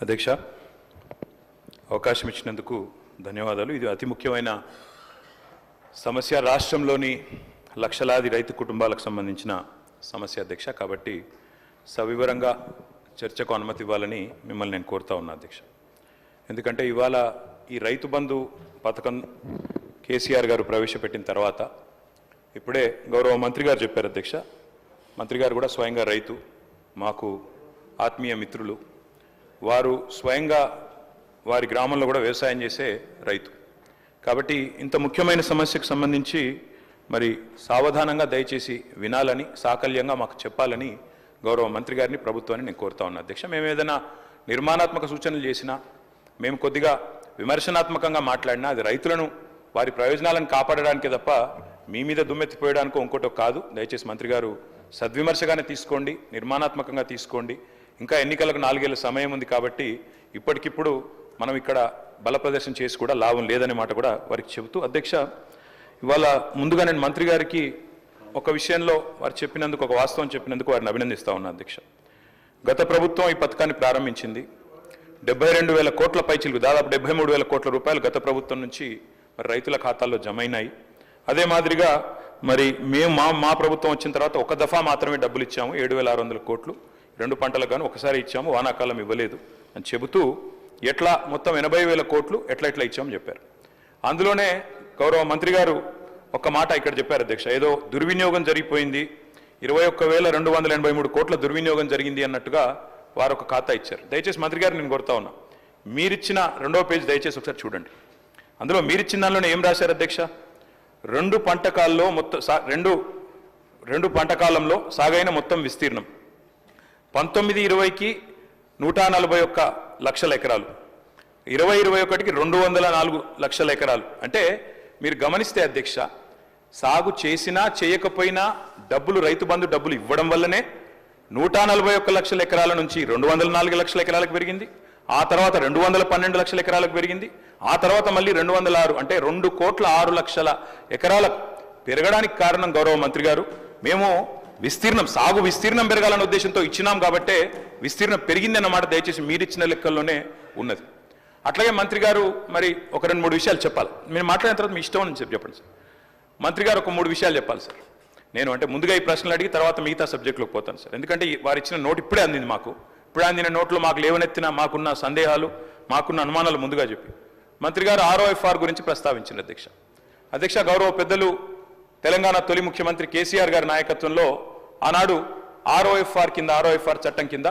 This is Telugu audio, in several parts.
అధ్యక్ష, అవకాశం ఇచ్చినందుకు ధన్యవాదాలు. ఇది అతి ముఖ్యమైన సమస్య, రాష్ట్రంలోని లక్షలాది రైతు కుటుంబాలకు సంబంధించిన సమస్య అధ్యక్ష. కాబట్టి సవివరంగా చర్చకు అనుమతి ఇవ్వాలని మిమ్మల్ని నేను కోరుతా ఉన్నా అధ్యక్ష. ఎందుకంటే ఇవాళ ఈ రైతు బంధు పథకం కేసీఆర్ గారు ప్రవేశపెట్టిన తర్వాత ఇప్పుడే గౌరవ మంత్రి గారు చెప్పారు అధ్యక్ష. మంత్రి గారు కూడా స్వయంగా రైతు, మాకు ఆత్మీయ మిత్రులు. వారు స్వయంగా వారి గ్రామంలో కూడా వ్యవసాయం చేసే రైతు. కాబట్టి ఇంత ముఖ్యమైన సమస్యకు సంబంధించి మరి సావధానంగా దయచేసి వినాలని, సాకల్యంగా మాకు చెప్పాలని గౌరవ మంత్రి గారిని, ప్రభుత్వాన్ని నేను కోరుతా ఉన్నా అధ్యక్ష. మేము ఏదైనా నిర్మాణాత్మక సూచనలు చేసినా, మేము కొద్దిగా విమర్శనాత్మకంగా మాట్లాడినా అది రైతులను వారి ప్రయోజనాలను కాపాడడానికే తప్ప మీ మీద దుమ్మెత్తిపోయడానికో ఇంకోటో కాదు. దయచేసి మంత్రి గారు సద్విమర్శగానే తీసుకోండి, నిర్మాణాత్మకంగా తీసుకోండి. ఇంకా ఎన్నికలకు 4 ఏళ్ల సమయం ఉంది కాబట్టి ఇప్పటికిప్పుడు మనం ఇక్కడ బల ప్రదర్శన చేసి కూడా లాభం లేదనే మాట కూడా వారికి చెబుతూ అధ్యక్ష, ఇవాళ ముందుగా నేను మంత్రి గారికి ఒక విషయంలో వారు చెప్పినందుకు, ఒక వాస్తవం చెప్పినందుకు వారిని అభినందిస్తా ఉన్నా అధ్యక్ష. గత ప్రభుత్వం ఈ పథకాన్ని ప్రారంభించింది. 72,000 కోట్ల పైచిలకు, దాదాపు 73,000 కోట్ల రూపాయలు గత ప్రభుత్వం నుంచి మరి రైతుల ఖాతాల్లో జమ అయినాయి. అదే మాదిరిగా మరి మేము మా ప్రభుత్వం వచ్చిన తర్వాత ఒక దఫా మాత్రమే డబ్బులు ఇచ్చాము, 7,600 కోట్లు 2 పంటలకు గాను ఒకసారి ఇచ్చాము, వానాకాలం ఇవ్వలేదు అని చెబుతూ ఎట్లా మొత్తం 80,000 కోట్లు ఎట్లా ఇచ్చామని చెప్పారు. అందులోనే గౌరవ మంత్రి గారు ఒక మాట ఇక్కడ చెప్పారు అధ్యక్ష, ఏదో దుర్వినియోగం జరిగిపోయింది, 21,283 కోట్ల దుర్వినియోగం జరిగింది అన్నట్టుగా వారు ఒక ఖాతా ఇచ్చారు. దయచేసి మంత్రి గారు నేను కోరుతా ఉన్నా, మీరిచ్చిన 2వ పేజీ దయచేసి ఒకసారి చూడండి. అందులో మీరిచ్చిన దానిలోనే ఏం రాశారు అధ్యక్ష, 2 పంటకాల్లో మొత్తం రెండు పంటకాలంలో సాగైన మొత్తం విస్తీర్ణం 19-20కి 141 లక్షల ఎకరాలు, 20-21కి 204 లక్షల ఎకరాలు. అంటే మీరు గమనిస్తే అధ్యక్ష, సాగు చేసినా చేయకపోయినా డబ్బులు, రైతు బంధు డబ్బులు ఇవ్వడం వల్లనే 141 లక్షల ఎకరాల నుంచి 204 లక్షల ఎకరాలకు పెరిగింది. ఆ తర్వాత 212 లక్షల ఎకరాలకు పెరిగింది. ఆ తర్వాత మళ్ళీ 206, అంటే 2,06,00,000 ఎకరాలకు పెరగడానికి కారణం గౌరవ మంత్రి గారు. మేము సాగు విస్తీర్ణం పెరగాలనే ఉద్దేశంతో ఇచ్చినాం కాబట్టే విస్తీర్ణం పెరిగిందన్నమాట దయచేసి మీరిచ్చిన లెక్కల్లోనే ఉన్నది. అట్లాగే మంత్రి గారు మరి ఒక 2-3 విషయాలు చెప్పాలి. మీరు మాట్లాడిన తర్వాత మీ ఇష్టం అని చెప్పండి సార్. మంత్రి గారు ఒక 3 విషయాలు చెప్పాలి సార్. నేను అంటే ముందుగా ఈ ప్రశ్నలు అడిగి తర్వాత మిగతా సబ్జెక్టులోకి పోతాను సార్. ఎందుకంటే వారు ఇచ్చిన నోట్ ఇప్పుడే అందింది మాకు. ఇప్పుడు అందిన నోట్లో మాకు లేవనెత్తిన, మాకున్న సందేహాలు, మాకున్న అనుమానాలు ముందుగా చెప్పి మంత్రి గారు ROFR గురించి ప్రస్తావించింది అధ్యక్ష. గౌరవ పెద్దలు తెలంగాణ తొలి ముఖ్యమంత్రి కేసీఆర్ గారి నాయకత్వంలో ఆనాడు ROFR చట్టం కింద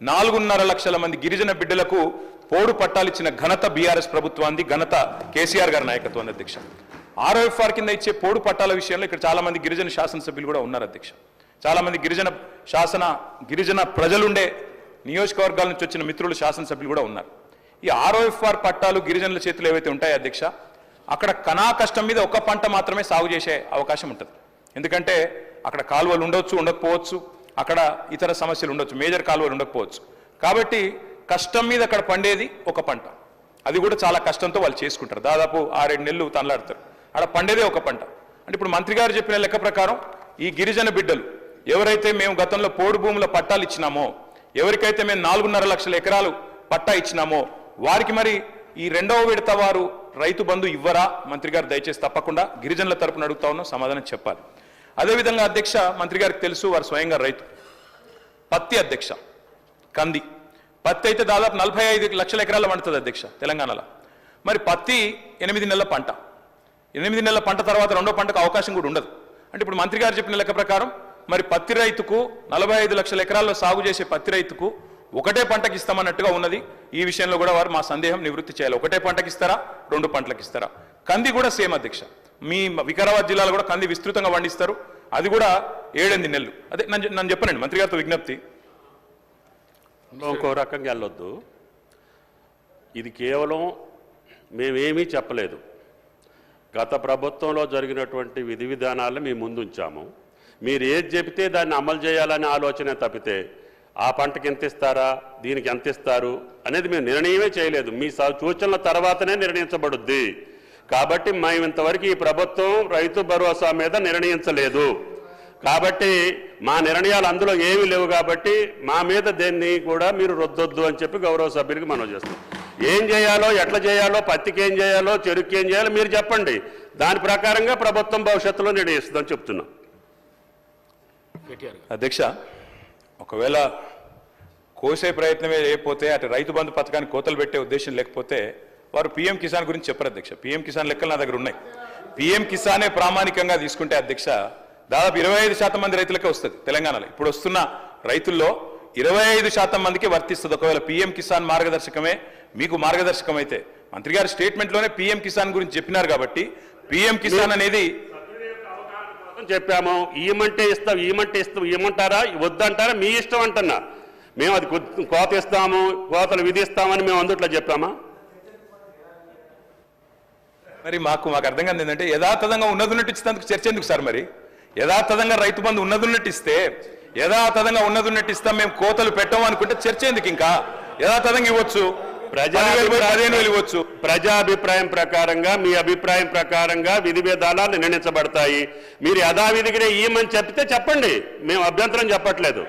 4.5 లక్షల మంది గిరిజన బిడ్డలకు పోడు పట్టాలు ఇచ్చిన ఘనత బీఆర్ఎస్ ప్రభుత్వాన్ని, ఘనత కేసీఆర్ గారి నాయకత్వాన్ని అధ్యక్ష. ROFR కింద ఇచ్చే పోడు పట్టాల విషయంలో ఇక్కడ చాలా మంది గిరిజన శాసనసభ్యులు కూడా ఉన్నారు అధ్యక్ష. చాలా మంది గిరిజన ప్రజలుండే నియోజకవర్గాల నుంచి వచ్చిన మిత్రులు, శాసనసభ్యులు కూడా ఉన్నారు. ఈ ROFR పట్టాలు గిరిజనుల చేతులు ఏవైతే ఉంటాయో అధ్యక్ష, అక్కడ కనా కష్టం మీద ఒక పంట మాత్రమే సాగు చేసే అవకాశం ఉంటుంది. ఎందుకంటే అక్కడ కాలువలు ఉండొచ్చు, ఉండకపోవచ్చు, అక్కడ ఇతర సమస్యలు ఉండొచ్చు, మేజర్ కాలువలు ఉండకపోవచ్చు. కాబట్టి కష్టం మీద అక్కడ పండేది ఒక పంట, అది కూడా చాలా కష్టంతో వాళ్ళు చేసుకుంటారు. దాదాపు 6-7 నెలలు తనలాడతారు. అక్కడ పండేదే ఒక పంట. అంటే ఇప్పుడు మంత్రి గారు చెప్పిన లెక్క ప్రకారం ఈ గిరిజన బిడ్డలు ఎవరైతే మేము గతంలో పోడు భూముల పట్టాలు ఇచ్చినామో, ఎవరికైతే మేము 4.5 లక్షల ఎకరాలు పట్టా ఇచ్చినామో వారికి మరి ఈ 2వ విడత వారు రైతు బంధు ఇవ్వరా? మంత్రి గారు దయచేసి తప్పకుండా గిరిజనుల తరపున అడుగుతా ఉన్నాం, సమాధానం చెప్పాలి. అదేవిధంగా అధ్యక్ష, మంత్రి గారికి తెలుసు వారు స్వయంగా రైతు. పత్తి అధ్యక్ష, కంది పత్తి అయితే దాదాపు 45 లక్షల ఎకరాలు పండుతుంది అధ్యక్ష తెలంగాణలో. మరి పత్తి 8 నెలల పంట, 8 నెలల పంట తర్వాత 2వ పంటకు అవకాశం కూడా ఉండదు. అంటే ఇప్పుడు మంత్రి గారు చెప్పిన లెక్క ప్రకారం మరి పత్తి రైతుకు 45 లక్షల ఎకరాల్లో సాగు చేసే పత్తి రైతుకు ఒకటే పంటకి ఇస్తామన్నట్టుగా ఉన్నది. ఈ విషయంలో కూడా వారు మా సందేహం నివృత్తి చేయాలి. ఒకటే పంటకి ఇస్తారా, 2 పంటలకు ఇస్తారా? కంది కూడా సేమ్ అధ్యక్ష. మీ వికారాబాద్ జిల్లాలో కూడా కంది విస్తృతంగా పండిస్తారు, అది కూడా 7-8 నెలలు. అదే నన్ను చెప్పనండి మంత్రి గారితో విజ్ఞప్తి. ఇంకో రకంగా వెళ్ళొద్దు. ఇది కేవలం మేమేమీ చెప్పలేదు. గత ప్రభుత్వంలో జరిగినటువంటి విధి విధానాలను మేము ముందుంచాము. మీరు ఏది చెబితే దాన్ని అమలు చేయాలనే ఆలోచన తప్పితే ఆ పంటకి ఎంత ఇస్తారా, దీనికి ఎంత ఇస్తారు అనేది మేము నిర్ణయమే చేయలేదు. మీ సూచనల తర్వాతనే నిర్ణయించబడుద్ది. కాబట్టి మేము ఇంతవరకు ఈ ప్రభుత్వం రైతు భరోసా మీద నిర్ణయించలేదు. కాబట్టి మా నిర్ణయాలు అందులో ఏమీ లేవు కాబట్టి మా మీద దేన్ని కూడా మీరు రుద్దొద్దు అని చెప్పి గౌరవ సభ్యులకి మనం చేస్తాం. ఏం చేయాలో, ఎట్లా చేయాలో, పత్తికి ఏం చేయాలో, చెరుకు ఏం చేయాలో మీరు చెప్పండి. దాని ప్రకారంగా ప్రభుత్వం భవిష్యత్తులో నిర్ణయిస్తుందని చెప్తున్నాం. అధ్యక్ష, ఒకవేళ కోసే ప్రయత్నమే లేకపోతే అటు రైతు బంధు పథకానికి కోతలు పెట్టే ఉద్దేశం లేకపోతే వారు పీఎం కిసాన్ గురించి చెప్పరు అధ్యక్ష. పీఎం కిసాన్ లెక్కలు నా దగ్గర ఉన్నాయి. పీఎం కిసానే ప్రామాణికంగా తీసుకుంటే అధ్యక్ష దాదాపు 25% మంది రైతులకే వస్తుంది తెలంగాణలో. ఇప్పుడు వస్తున్న రైతుల్లో 25% మందికి వర్తిస్తుంది. ఒకవేళ పీఎం కిసాన్ మార్గదర్శకమే మీకు మార్గదర్శకం అయితే, మంత్రి గారి స్టేట్మెంట్లోనే పీఎం కిసాన్ గురించి చెప్పినారు కాబట్టి పీఎం కిసాన్ అనేది చెప్పాము. ఇవ్వమంటే ఇస్తాం, ఇవ్వమంటే ఇస్తాం, ఇవ్వమంటారా వద్దంటారా మీ ఇష్టం అంటున్నా. మేము అది కోత ఇస్తాము, కోతలు విధిస్తామని మేము అందుట్లో చెప్పామా? మరి మాకు అర్థం కాదు ఏంటంటే యథాతథంగా ఉన్నదున్నట్టు ఇచ్చినందుకు చర్చ ఎందుకు సార్? మరి యథాతథంగా రైతు బంధు ఉన్నదున్నట్టు ఇస్తే, యథాతథంగా ఉన్నదున్నట్టు ఇస్తాం, మేము కోతలు పెట్టాము అనుకుంటే చర్చ ఎందుకు? ఇంకా యథాతథంగా ఇవ్వచ్చు, ఇవ్వచ్చు. ప్రజాభిప్రాయం ప్రకారంగా, మీ అభిప్రాయం ప్రకారంగా విధి విధానాలు నిర్ణయించబడతాయి. మీరు యథావిధిగానే ఇవ్వమని చెప్తే చెప్పండి, మేము అభ్యంతరం చెప్పట్లేదు.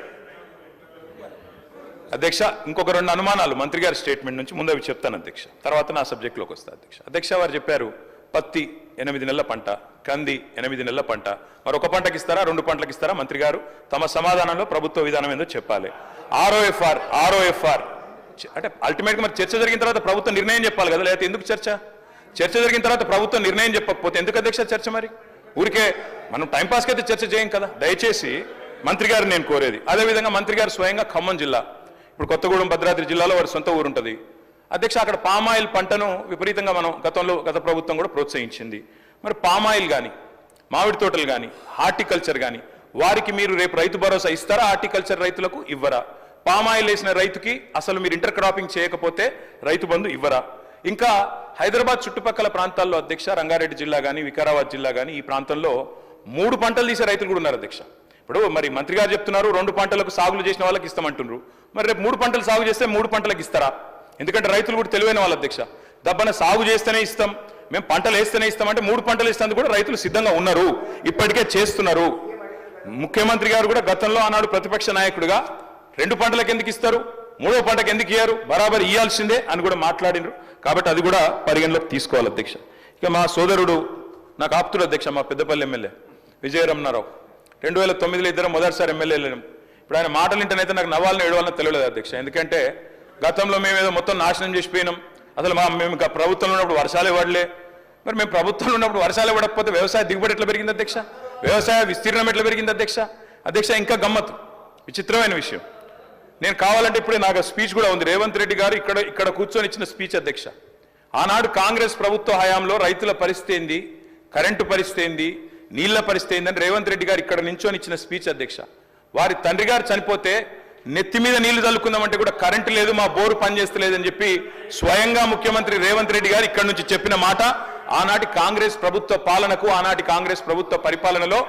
అధ్యక్ష, ఇంకొక 2 అనుమానాలు మంత్రి గారి స్టేట్మెంట్ నుంచి ముందు అవి చెప్తాను అధ్యక్ష, తర్వాత నా సబ్జెక్టులోకి వస్తా అధ్యక్ష. అధ్యక్ష, వారు చెప్పారు పత్తి 8 నెలల పంట, కంది 8 నెలల పంట, మరి ఒక పంటకి ఇస్తారా 2 పంటలకు ఇస్తారా? మంత్రి గారు తమ సమాధానంలో ప్రభుత్వ విధానం ఏందో చెప్పాలి. ఆర్ఓఎఫ్ఆర్ అంటే అల్టిమేట్గా మరి చర్చ జరిగిన తర్వాత ప్రభుత్వం నిర్ణయం చెప్పాలి కదా, లేకపోతే ఎందుకు చర్చ? చర్చ జరిగిన తర్వాత ప్రభుత్వం నిర్ణయం చెప్పకపోతే ఎందుకు అధ్యక్ష చర్చ? మరి ఊరికే మనం టైంపాస్కి అయితే చర్చ చేయం కదా. దయచేసి మంత్రి గారు నేను కోరేది. అదేవిధంగా మంత్రి గారు స్వయంగా ఖమ్మం జిల్లా, ఇప్పుడు కొత్తగూడెం భద్రాద్రి జిల్లాలో వారి సొంత ఊరు ఉంటుంది అధ్యక్ష. అక్కడ పామాయిల్ పంటను విపరీతంగా మనం గత ప్రభుత్వం కూడా ప్రోత్సహించింది. మరి పామాయిల్ కానీ, మామిడి తోటలు కానీ, హార్టికల్చర్ కానీ వారికి మీరు రేపు రైతు భరోసా ఇస్తారా? హార్టికల్చర్ రైతులకు ఇవ్వరా? పామాయిల్ వేసిన రైతుకి అసలు మీరు ఇంటర్ క్రాపింగ్ చేయకపోతే రైతు బంధు ఇవ్వరా? ఇంకా హైదరాబాద్ చుట్టుపక్కల ప్రాంతాల్లో అధ్యక్ష, రంగారెడ్డి జిల్లా కానీ, వికారాబాద్ జిల్లా కానీ, ఈ ప్రాంతంలో 3 పంటలు తీసే రైతులు కూడా ఉన్నారు అధ్యక్ష. ఇప్పుడు మరి మంత్రి గారు చెప్తున్నారు 2 పంటలకు సాగులు చేసిన వాళ్ళకి ఇస్తామంటున్నారు. మరి రేపు 3 పంటలు సాగు చేస్తే 3 పంటలకు ఇస్తారా? ఎందుకంటే రైతులు కూడా తెలివైన వాళ్ళు అధ్యక్ష. దబ్బన సాగు చేస్తేనే ఇస్తాం, మేము పంటలు వేస్తేనే ఇస్తామంటే 3 పంటలు ఇస్తానికి కూడా రైతులు సిద్ధంగా ఉన్నారు, ఇప్పటికే చేస్తున్నారు. ముఖ్యమంత్రి గారు కూడా గతంలో ఆనాడు ప్రతిపక్ష నాయకుడిగా 2 పంటలకు ఎందుకు ఇస్తారు, 3వ పంటకు ఎందుకు ఇయ్యారు, బరాబర్ ఇయ్యాల్సిందే అని కూడా మాట్లాడినారు. కాబట్టి అది కూడా పరిగణలోకి తీసుకోవాలి అధ్యక్ష. ఇక మా సోదరుడు నాకు ఆప్తుడు అధ్యక్ష, మా పెద్దపల్లి ఎమ్మెల్యే విజయరమణారావు, 2009లో ఇద్దరు మొదటిసారి ఎమ్మెల్యేలు. ఇప్పుడు ఆయన మాటలు వింటేనైతే నాకు నవ్వాలని ఏడవాలని తెలియలేదు అధ్యక్ష. ఎందుకంటే గతంలో మేమేదో మొత్తం నాశనం చేసిపోయినాం, అసలు మేము ప్రభుత్వంలో ఉన్నప్పుడు వర్షాలు ఇవ్వడలే. మరి మేము ప్రభుత్వంలో ఉన్నప్పుడు వర్షాలు ఇవ్వకపోతే వ్యవసాయ దిగుబడి ఎట్లా పెరిగింది అధ్యక్ష? వ్యవసాయ విస్తీర్ణం ఎట్లా పెరిగింది అధ్యక్ష? అధ్యక్ష, ఇంకా గమ్మత్తు, విచిత్రమైన విషయం, నేను కావాలంటే ఇప్పుడే నాకు స్పీచ్ కూడా ఉంది. రేవంత్ రెడ్డి గారు ఇక్కడ కూర్చొని ఇచ్చిన స్పీచ్ అధ్యక్ష. ఆనాడు కాంగ్రెస్ ప్రభుత్వ హయాంలో రైతుల పరిస్థితి ఏంది, కరెంటు పరిస్థితి ఏంది, నీళ్ల పరిస్థితి ఏందని రేవంత్ రెడ్డి గారు ఇక్కడ నించొని ఇచ్చిన స్పీచ్ అధ్యక్ష. వారి తండ్రి గారు చనిపోతే నెత్తి మీద నీళ్లు చల్లుకుందామంటే కూడా కరెంటు లేదు, మా బోరు పనిచేస్తలేదని చెప్పి స్వయంగా ముఖ్యమంత్రి రేవంత్ రెడ్డి గారు ఇక్కడ నుంచి చెప్పిన మాట ఆనాటి కాంగ్రెస్ ప్రభుత్వ పాలనకు, ఆనాటి కాంగ్రెస్ ప్రభుత్వ పరిపాలనలో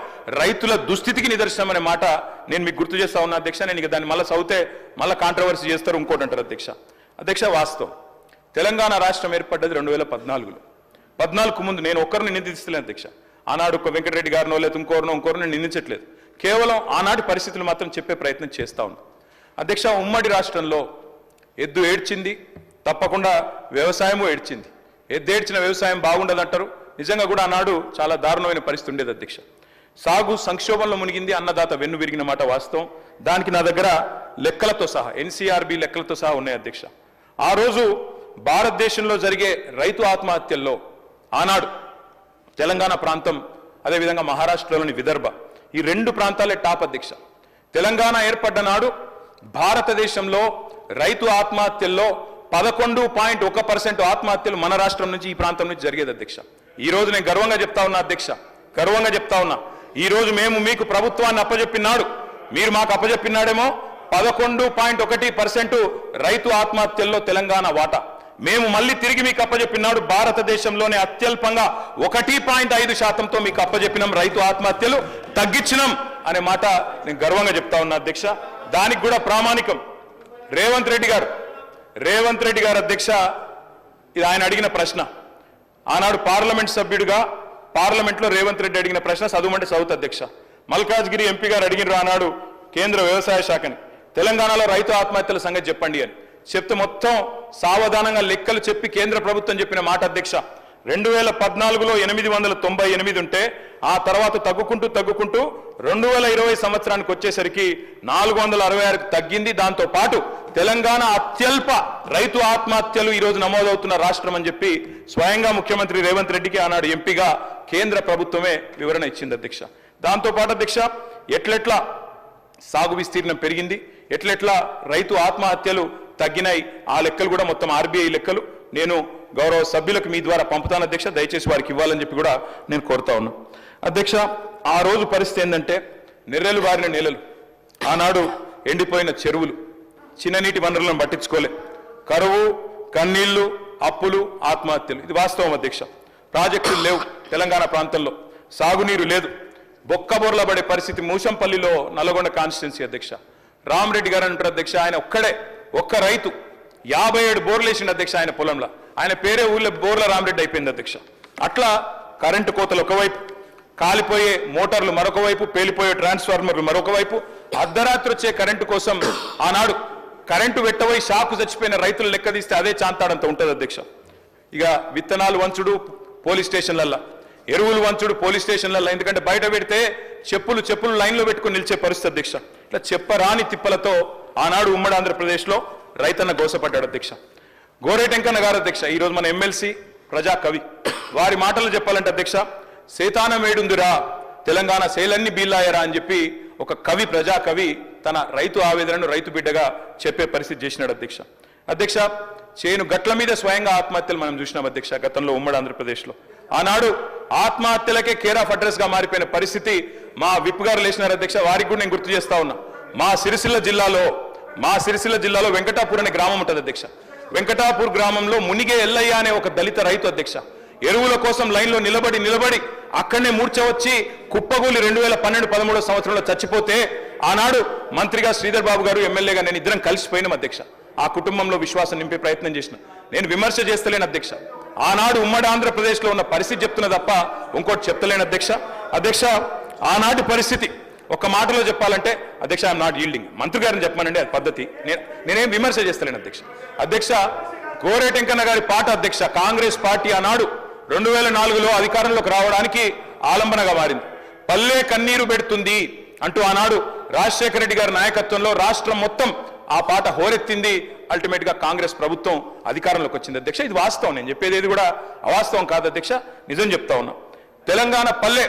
రైతుల దుస్థితికి నిదర్శనం అనే మాట నేను మీకు గుర్తు చేస్తా ఉన్నా అధ్యక్ష. నేను ఇక దాన్ని మళ్ళీ చదివితే మళ్ళీ కాంట్రవర్సీ చేస్తారు, ఇంకోటి అంటారు అధ్యక్ష. అధ్యక్ష, వాస్తవం తెలంగాణ రాష్ట్రం ఏర్పడ్డది 2014లో. 14కు ముందు నేను ఒక్కరిని నిందిస్తలేను అధ్యక్ష. ఆనాడు వెంకటరెడ్డి గారినో లేదా ఇంకోరినో నేను నిందించట్లేదు, కేవలం ఆనాటి పరిస్థితులు మాత్రం చెప్పే ప్రయత్నం చేస్తా ఉన్నాను అధ్యక్ష. ఉమ్మడి రాష్ట్రంలో ఎద్దు ఏడ్చింది, తప్పకుండా వ్యవసాయము ఏడ్చింది. ఎద్దు ఏడ్చిన వ్యవసాయం బాగుండదంటారు. నిజంగా కూడా ఆనాడు చాలా దారుణమైన పరిస్థితి ఉండేది అధ్యక్ష. సాగు సంక్షోభంలో మునిగింది, అన్నదాత వెన్ను విరిగిన మాట వాస్తవం. దానికి నా దగ్గర లెక్కలతో సహా, ఎన్సీఆర్బీ లెక్కలతో సహా ఉన్నాయి అధ్యక్ష. ఆ రోజు భారతదేశంలో జరిగే రైతు ఆత్మహత్యల్లో ఆనాడు తెలంగాణ ప్రాంతం, అదేవిధంగా మహారాష్ట్రలోని విదర్భ, ఈ 2 ప్రాంతాలే టాప్ అధ్యక్ష. తెలంగాణ ఏర్పడ్డ నాడు భారతదేశంలో రైతు ఆత్మహత్యల్లో 11.1% ఆత్మహత్యలు మన రాష్ట్రం నుంచి, ఈ ప్రాంతం నుంచి జరిగేది అధ్యక్ష. ఈ రోజు నేను గర్వంగా చెప్తా ఉన్నా అధ్యక్ష, గర్వంగా చెప్తా ఉన్నా, ఈ రోజు మేము మీకు ప్రభుత్వాన్ని అప్పజెప్పినాడు, మీరు మాకు అప్పజెప్పినాడేమో 11.1% రైతు ఆత్మహత్యల్లో తెలంగాణ వాటా. మేము మళ్ళీ తిరిగి మీకు అప్పజెప్పినాడు భారతదేశంలోనే అత్యల్పంగా 1.5%తో మీకు అప్పజెప్పినాం, రైతు ఆత్మహత్యలు తగ్గించినాం అనే మాట నేను గర్వంగా చెప్తా ఉన్నా అధ్యక్ష. దానికి కూడా ప్రామాణికం రేవంత్ రెడ్డి గారు అధ్యక్ష. ఇది ఆయన అడిగిన ప్రశ్న, ఆనాడు పార్లమెంట్ సభ్యుడిగా పార్లమెంట్లో రేవంత్ రెడ్డి అడిగిన ప్రశ్న చదవమంటే చదువుతా అధ్యక్ష. మల్కాజ్గిరి ఎంపీ గారు అడిగిన ఆనాడు కేంద్ర వ్యవసాయ శాఖని తెలంగాణలో రైతు ఆత్మహత్యల సంగతి చెప్పండి అని చెప్తే మొత్తం సావధానంగా లెక్కలు చెప్పి కేంద్ర ప్రభుత్వం చెప్పిన మాట అధ్యక్ష 2014లో 898 ఉంటే ఆ తర్వాత తగ్గుకుంటూ 2020 సంవత్సరానికి వచ్చేసరికి 466కు తగ్గింది. దాంతో పాటు తెలంగాణ అత్యల్ప రైతు ఆత్మహత్యలు ఈ రోజు నమోదవుతున్న రాష్ట్రం అని చెప్పి స్వయంగా ముఖ్యమంత్రి రేవంత్ రెడ్డికి ఆనాడు ఎంపీగా కేంద్ర ప్రభుత్వమే వివరణ ఇచ్చింది అధ్యక్ష. దాంతో పాటు అధ్యక్ష ఎట్లెట్లా సాగు విస్తీర్ణం పెరిగింది, ఎట్లెట్లా రైతు ఆత్మహత్యలు తగ్గినాయి, ఆ లెక్కలు కూడా మొత్తం ఆర్బీఐ లెక్కలు నేను గౌరవ సభ్యులకు మీ ద్వారా పంపుతాను అధ్యక్ష. దయచేసి వారికి ఇవ్వాలని చెప్పి కూడా నేను కోరుతా ఉన్నాను అధ్యక్ష. ఆ రోజు పరిస్థితి ఏంటంటే నెర్రెలు బారిన నేలలు, ఆనాడు ఎండిపోయిన చెరువులు, చిన్ననీటి వనరులను పట్టించుకోలే, కరువు, కన్నీళ్లు, అప్పులు, ఆత్మహత్యలు. ఇది వాస్తవం అధ్యక్ష. ప్రాజెక్టులు లేవు తెలంగాణ ప్రాంతంలో, సాగునీరు లేదు, బొక్కబోర్ల పడే పరిస్థితి. మూసంపల్లిలో నల్గొండ కాన్స్టిట్యున్సీ అధ్యక్ష రామరెడ్డి గారు అంటారు అధ్యక్ష, ఆయన ఒక్క రైతు 57 బోర్లు వేసిండు అధ్యక్ష ఆయన పొలంలో. ఆయన పేరే ఊళ్ళో బోర్ల రామరెడ్డి అయిపోయింది అధ్యక్ష. అట్లా కరెంటు కోతలు ఒకవైపు, కాలిపోయే మోటార్లు మరొక వైపు, పేలిపోయే ట్రాన్స్ఫార్మర్లు మరొక వైపు, అర్ధరాత్రి వచ్చే కరెంటు కోసం ఆనాడు కరెంటు వెట్టబోయి షాకు చచ్చిపోయిన రైతులు లెక్క తీస్తే అదే చాంతాడంత ఉంటుంది అధ్యక్ష. ఇక విత్తనాలు వంచుడు పోలీస్ స్టేషన్లల్లో, ఎరువులు వంచుడు పోలీస్ స్టేషన్లలో, ఎందుకంటే బయట పెడితే చెప్పులు లైన్లో పెట్టుకుని నిలిచే పరిస్థితి అధ్యక్ష. ఇట్లా చెప్పరాని తిప్పలతో ఆనాడు ఉమ్మడి ఆంధ్రప్రదేశ్లో రైతన్న గోసపడ్డాడు అధ్యక్ష. గోరేటెంకన్న గారు అధ్యక్ష ఈరోజు మన ఎమ్మెల్సీ ప్రజాకవి, వారి మాటలు చెప్పాలంటే అధ్యక్ష, సేతానమేడుందిరా తెలంగాణ శైలన్ని బీల్లాయరా అని చెప్పి ఒక కవి, ప్రజాకవి తన రైతు ఆవేదనను రైతు బిడ్డగా చెప్పే పరిస్థితి చేసినాడు అధ్యక్ష. చేను గట్ల మీద స్వయంగా ఆత్మహత్యలు మనం చూసినాం అధ్యక్ష గతంలో ఉమ్మడి ఆంధ్రప్రదేశ్లో. ఆనాడు ఆత్మహత్యలకే కేర్ ఆఫ్ అడ్రస్ గా మారిపోయిన పరిస్థితి మా విప్ గారు లేచినారు అధ్యక్ష. వారికి కూడా నేను గుర్తు చేస్తా ఉన్నా, మా సిరిసిల్ల జిల్లాలో వెంకటాపూర్ అనే గ్రామం ఉంటుంది అధ్యక్ష. వెంకటాపూర్ గ్రామంలో మునిగే ఎల్లయ్య అనే ఒక దళిత రైతు అధ్యక్ష ఎరువుల కోసం లైన్లో నిలబడి అక్కడనే మూర్ఛ వచ్చి కుప్పగూలి 2012-13 సంవత్సరంలో చచ్చిపోతే ఆనాడు మంత్రిగా శ్రీధర్ బాబు గారు, ఎమ్మెల్యేగా నేను ఇద్దరం కలిసిపోయినాం అధ్యక్ష. ఆ కుటుంబంలో విశ్వాసం నింపే ప్రయత్నం చేసిన. నేను విమర్శ చేస్తలేను అధ్యక్ష, ఆనాడు ఉమ్మడి ఆంధ్రప్రదేశ్లో ఉన్న పరిస్థితి చెప్తున్నా తప్ప ఇంకోటి చెప్తలేను అధ్యక్ష. ఆనాటి పరిస్థితి ఒక మాటలో చెప్పాలంటే అధ్యక్ష, ఐఎమ్ నాట్ ఈల్డింగ్. మంత్రి గారిని చెప్పమనండి, అది పద్ధతి. నేనేం విమర్శ చేస్తలేను అధ్యక్ష. గోరేటెంకన్న గారి పాట అధ్యక్ష, కాంగ్రెస్ పార్టీ ఆనాడు 2004లో అధికారంలోకి రావడానికి ఆలంబనగా మారింది. పల్లె కన్నీరు పెడుతుంది అంటూ ఆనాడు రాజశేఖర రెడ్డి గారి నాయకత్వంలో రాష్ట్రం మొత్తం ఆ పాట హోరెత్తింది. అల్టిమేట్ గా కాంగ్రెస్ ప్రభుత్వం అధికారంలోకి వచ్చింది అధ్యక్ష. ఇది వాస్తవం, నేను చెప్పేది ఏది కూడా అవాస్తవం కాదు అధ్యక్ష, నిజం చెప్తా ఉన్నా. తెలంగాణ పల్లె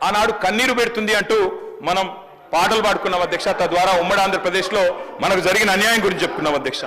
ఆనాడు కన్నీరు పెడుతుంది అంటూ మనం పాటలు పాడుకున్నాం అధ్యక్ష. తద్వారా ఉమ్మడి ఆంధ్రప్రదేశ్లో మనకు జరిగిన అన్యాయం గురించి చెప్పుకున్నాం అధ్యక్ష.